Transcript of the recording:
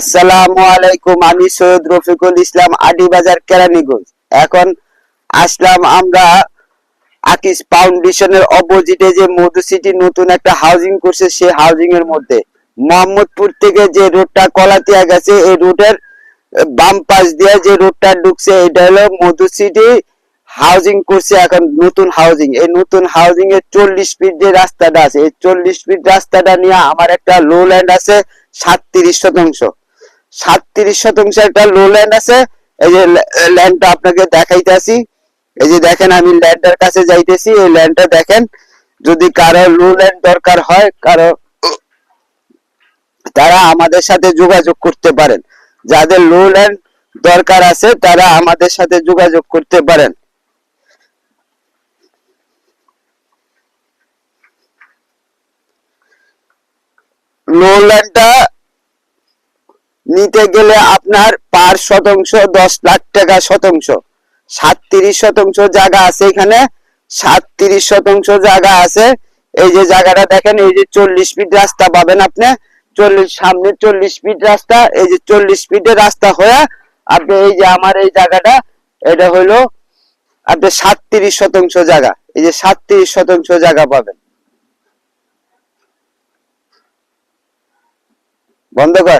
আসসালামু আলাইকুম। আমি সৈয়দ রফিকুল ইসলাম, আডিবাজার কেরানীগঞ্জ। এখন আসলাম আমরা আকিস ফাউন্ডেশনের অপোজিটে যে মধু সিটি নতুন একটা হাউজিং করছে, সেই হাউজিং এর মধ্যে মোহাম্মদপুর থেকে যে রোডটা কলাতিয়া গেছে, এই রোডের বাম পাশ দিয়ে যে রোডটা ঢুকছে, এটা হলো মধু সিটি হাউজিং করছে। এখন নতুন হাউজিং, এই নতুন হাউজিং এর 40 ফিট যে রাস্তাটা আছে, এই 40 ফিট রাস্তাটা নিয়ে আমার একটা লো ল্যান্ড আছে 37 শতাংশ। 37 শতাংশ একটা লো ল্যান্ড আছে। এই যে ল্যান্ডটা আপনাকে দেখাইতেছি, এই যে দেখেন আমি ল্যান্ডের কাছে যাইতেছি। এই ল্যান্ডটা দেখেন, যদি কারো লো ল্যান্ড দরকার হয়, কারো, তারা আমাদের সাথে যোগাযোগ করতে পারেন। যাদের লো ল্যান্ড দরকার আছে তারা আমাদের সাথে যোগাযোগ করতে পারেন। লো ল্যান্ডটা নিতে গেলে আপনার পার শতাংশ 10 লাখ টাকা শতাংশ। 37 শতাংশ জায়গা আছে এখানে, 37 শতাংশ জায়গা আছে। এই যে জায়গাটা দেখেন, এই যে 40 ফিট রাস্তা পাবেন আপনি। সামনে 40 ফিট রাস্তা, এই যে 40 ফিটের রাস্তা হয়ে আপনি এই যে আমার এই জায়গাটা, এটা হইলো আপনি 37 শতাংশ জায়গা। এই যে 37 শতাংশ জায়গা পাবেন। বন্ধ কর।